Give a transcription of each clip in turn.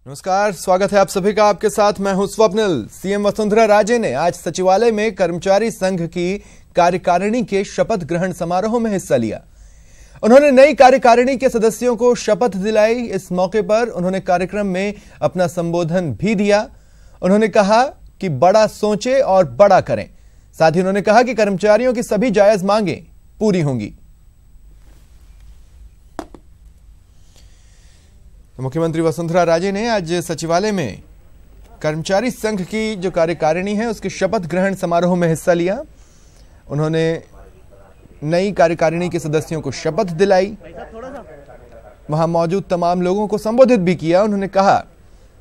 नमस्कार, स्वागत है आप सभी का। आपके साथ मैं हूं स्वप्निल। सीएम वसुंधरा राजे ने आज सचिवालय में कर्मचारी संघ की कार्यकारिणी के शपथ ग्रहण समारोह में हिस्सा लिया। उन्होंने नई कार्यकारिणी के सदस्यों को शपथ दिलाई। इस मौके पर उन्होंने कार्यक्रम में अपना संबोधन भी दिया। उन्होंने कहा कि बड़ा सोचें और बड़ा करें। साथ ही उन्होंने कहा कि कर्मचारियों की सभी जायज मांगें पूरी होंगी। मुख्यमंत्री वसुंधरा राजे ने आज सचिवालय में कर्मचारी संघ की जो कार्यकारिणी है उसके शपथ ग्रहण समारोह में हिस्सा लिया। उन्होंने नई कार्यकारिणी के सदस्यों को शपथ दिलाई। वहां मौजूद तमाम लोगों को संबोधित भी किया। उन्होंने कहा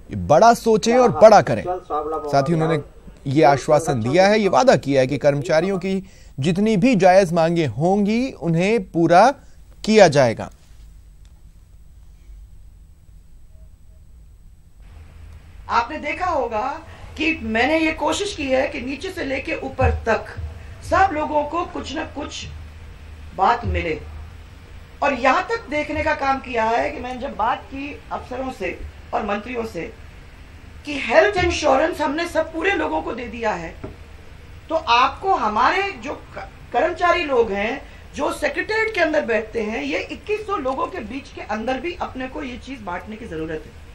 कि बड़ा सोचें और बड़ा करें। साथ ही उन्होंने ये आश्वासन दिया है, ये वादा किया है कि कर्मचारियों की जितनी भी जायज मांगे होंगी उन्हें पूरा किया जाएगा। आपने देखा होगा कि मैंने ये कोशिश की है कि नीचे से लेके ऊपर तक सब लोगों को कुछ न कुछ बात मिले, और यहां तक देखने का काम किया है कि मैंने जब बात की अफसरों से और मंत्रियों से कि हेल्थ इंश्योरेंस हमने सब पूरे लोगों को दे दिया है, तो आपको हमारे जो कर्मचारी लोग हैं जो सेक्रेटेरिएट के अंदर बैठते हैं, ये 2100 लोगों के बीच के अंदर भी अपने को ये चीज बांटने की जरूरत है।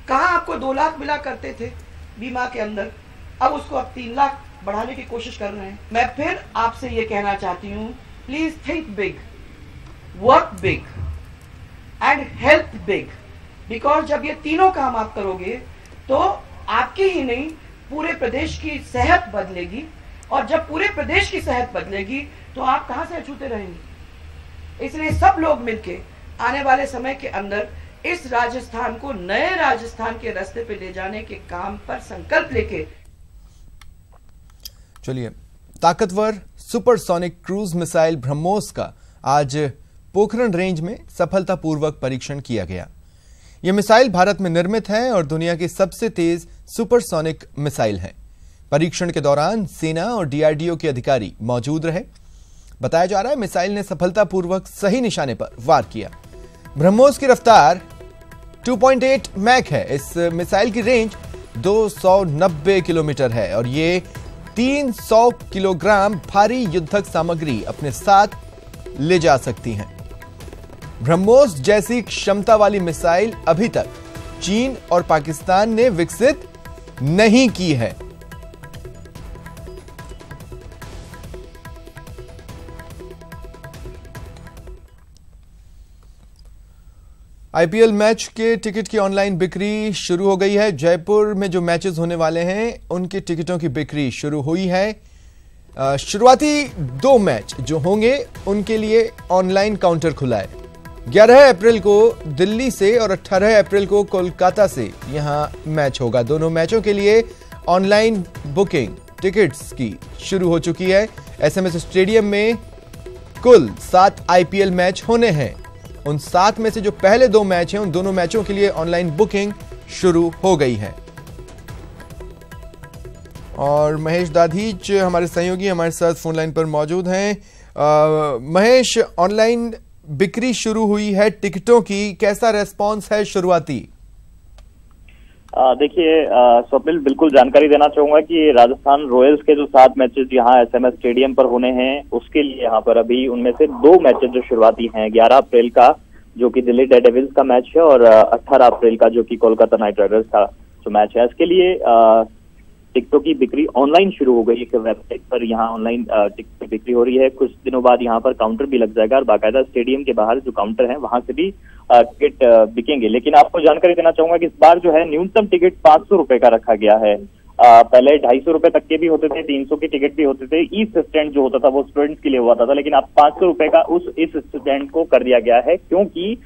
कहा आपको 2 लाख मिला करते थे बीमा के अंदर, अब उसको अब 3 लाख बढ़ाने की कोशिश कर रहे हैं। मैं फिर आपसे ये कहना चाहती हूँ, please think big, work big and help big, because जब ये तीनों काम आप करोगे तो आपकी ही नहीं पूरे प्रदेश की सेहत बदलेगी, और जब पूरे प्रदेश की सेहत बदलेगी तो आप कहां से अछूते रहेंगे। इसलिए सब लोग मिलके आने वाले समय के अंदर इस राजस्थान को नए राजस्थान के रास्ते पे ले जाने के काम पर संकल्प लेके चलिए। ताकतवर सुपरसोनिक क्रूज मिसाइल ब्रह्मोस का आज पोखरण रेंज में सफलतापूर्वक परीक्षण किया गया। यह मिसाइल भारत में निर्मित है और दुनिया की सबसे तेज सुपरसोनिक मिसाइल है। परीक्षण के दौरान सेना और डीआरडीओ के अधिकारी मौजूद रहे। बताया जा रहा है मिसाइल ने सफलतापूर्वक सही निशाने पर वार किया। ब्रह्मोस की रफ्तार 2.8 मैक है। इस मिसाइल की रेंज 290 किलोमीटर है और ये 300 किलोग्राम भारी युद्धक सामग्री अपने साथ ले जा सकती हैं। ब्रह्मोस जैसी क्षमता वाली मिसाइल अभी तक चीन और पाकिस्तान ने विकसित नहीं की है। आईपीएल मैच के टिकट की ऑनलाइन बिक्री शुरू हो गई है। जयपुर में जो मैचेस होने वाले हैं उनके टिकटों की बिक्री शुरू हुई है। शुरुआती 2 मैच जो होंगे उनके लिए ऑनलाइन काउंटर खुला है। 11 अप्रैल को दिल्ली से और 18 अप्रैल को कोलकाता से यहां मैच होगा। दोनों मैचों के लिए ऑनलाइन बुकिंग टिकट्स की शुरू हो चुकी है। एसएमएस स्टेडियम में कुल 7 आईपीएल मैच होने हैं। उन 7 में से जो पहले 2 मैच हैं उन दोनों मैचों के लिए ऑनलाइन बुकिंग शुरू हो गई है। और महेश दाधीच हमारे सहयोगी हमारे साथ फोन लाइन पर मौजूद हैं। महेश, ऑनलाइन बिक्री शुरू हुई है टिकटों की, कैसा रेस्पॉन्स है शुरुआती? देखिए स्वप्निल, बिल्कुल जानकारी देना चाहूंगा कि राजस्थान रॉयल्स के जो 7 मैचेस यहाँ एसएमएस स्टेडियम पर होने हैं उसके लिए यहाँ पर अभी उनमें से 2 मैचेस जो शुरुआती हैं 11 अप्रैल का जो कि दिल्ली डेयरडेविल्स का मैच है और 18 अप्रैल का जो कि कोलकाता नाइट राइडर्स का जो मैच है। इसके लिए टिकटों की बिक्री ऑनलाइन शुरू हो गई है। वेबसाइट पर यहाँ ऑनलाइन टिकट की बिक्री हो रही है। कुछ दिनों बाद यहाँ पर काउंटर भी लग जाएगा और बाकायदा स्टेडियम के बाहर जो काउंटर है वहां से भी टिकट बिकेंगे। लेकिन आपको जानकारी देना चाहूंगा कि इस बार जो है न्यूनतम टिकट 500 रुपए का रखा गया है। पहले 250 रुपए तक के भी होते थे, 300 के टिकट भी होते थे। ईस्ट स्टैंड जो होता था वो स्टूडेंट्स के लिए हुआ था, लेकिन अब 500 रुपए का इस स्टैंड को कर दिया गया है, क्योंकि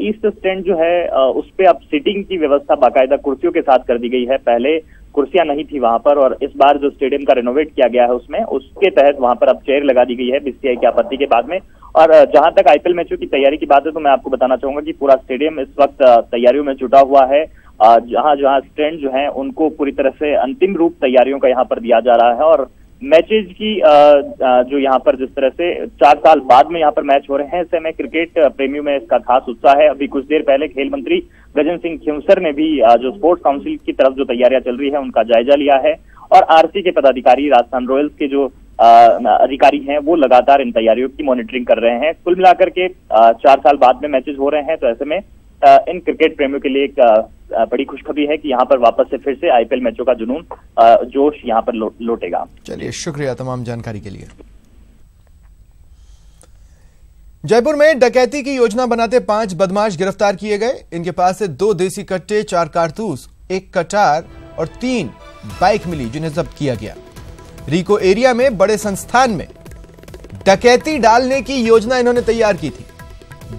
ईस्ट स्टैंड जो है उस पे अब सीटिंग की व्यवस्था बाकायदा कुर्सियों के साथ कर दी गई है। पहले कुर्सियां नहीं थी वहां पर, और इस बार जो स्टेडियम का रेनोवेट किया गया है उसमें उसके तहत वहां पर अब चेयर लगा दी गई है बीसीसीआई की आपत्ति के बाद में। और जहां तक आईपीएल मैचों की तैयारी की बात है तो मैं आपको बताना चाहूंगा कि पूरा स्टेडियम इस वक्त तैयारियों में जुटा हुआ है। जहां जहां स्टैंड जो है उनको पूरी तरह से अंतिम रूप तैयारियों का यहाँ पर दिया जा रहा है, और मैचेज की जो यहाँ पर जिस तरह से 4 साल बाद में यहाँ पर मैच हो रहे हैं, ऐसे में क्रिकेट प्रेमियों में इसका खास उत्साह है। अभी कुछ देर पहले खेल मंत्री गजेंद्र सिंह खिंवसर ने भी जो स्पोर्ट्स काउंसिल की तरफ जो तैयारियां चल रही है उनका जायजा लिया है, और आरसी के पदाधिकारी, राजस्थान रॉयल्स के जो अधिकारी हैं वो लगातार इन तैयारियों की मॉनिटरिंग कर रहे हैं। कुल मिलाकर के 4 साल बाद में मैचेज हो रहे हैं, तो ऐसे में इन क्रिकेट प्रेमियों के लिए एक बड़ी खुशखबरी है कि यहाँ पर वापस से फिर से आईपीएल मैचों का जुनून, जोश यहाँ पर लौटेगा। चलिए, शुक्रिया तमाम जानकारी के लिए। जयपुर में डकैती की योजना बनाते 5 बदमाश गिरफ्तार किए गए। इनके पास से 2 देसी कट्टे, 4 कारतूस, 1 कटार और 3 बाइक मिली, जिन्हें जब्त किया गया। रिको एरिया में बड़े संस्थान में डकैती डालने की योजना इन्होंने तैयार की थी।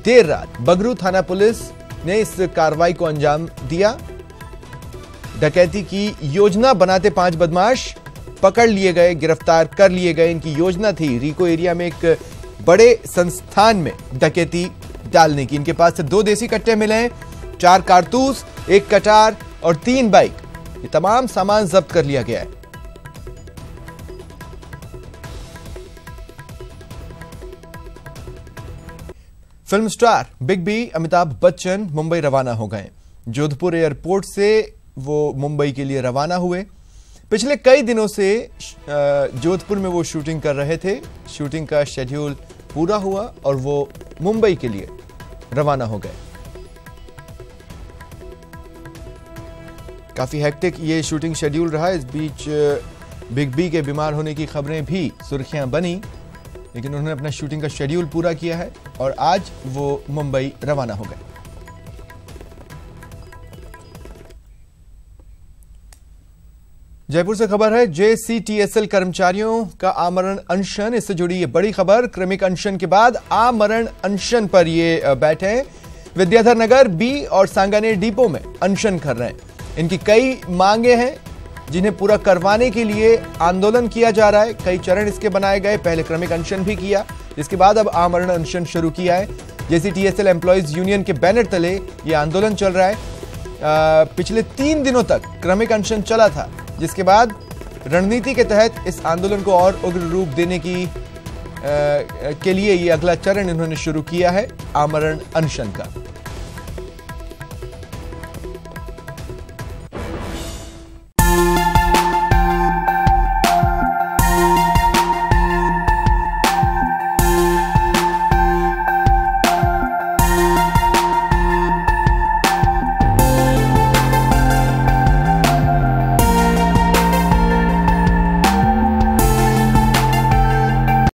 देर रात बगरू थाना पुलिस ने इस कार्रवाई को अंजाम दिया। डकैती की योजना बनाते 5 बदमाश पकड़ लिए गए, गिरफ्तार कर लिए गए। इनकी योजना थी रिको एरिया में एक बड़े संस्थान में डकैती डालने की। इनके पास से 2 देसी कट्टे मिले हैं, 4 कारतूस, 1 कटार और 3 बाइक। ये तमाम सामान जब्त कर लिया गया है। Film star big B Amitabh Bachchan Mumbai रवाना हो गए। जोधपुर एयरपोर्ट से वो मुंबई के लिए रवाना हुए। पिछले कई दिनों से जोधपुर में वो शूटिंग कर रहे थे। शूटिंग का शेड्यूल पूरा हुआ और वो मुंबई के लिए रवाना हो गए। काफी हेक्टिक ये शूटिंग शेड्यूल रहा। इस बीच बिग बी के बीमार होने की खबरें भी सुर्खियां बनी, लेकिन उन्होंने अपना शूटिंग का शेड्यूल पूरा किया है और आज वो मुंबई रवाना हो गए। जयपुर से खबर है, JCTSL कर्मचारियों का आमरण अनशन। इससे जुड़ी ये बड़ी खबर। क्रमिक अनशन के बाद आमरण अनशन पर ये बैठे हैं। विद्याधर नगर, बी और सांगानेर डिपो में अनशन कर रहे हैं। इनकी कई मांगे हैं जिन्हें पूरा करवाने के लिए आंदोलन किया जा रहा है। कई चरण इसके बनाए गए। पहले क्रमिक अनशन भी किया, जिसके बाद अब आमरण अनशन शुरू किया है। JCTSL एम्प्लॉयज यूनियन के बैनर तले ये आंदोलन चल रहा है। पिछले 3 दिनों तक क्रमिक अनशन चला था, जिसके बाद रणनीति के तहत इस आंदोलन को और उग्र रूप देने के लिए ये अगला चरण इन्होंने शुरू किया है, आमरण अनशन का।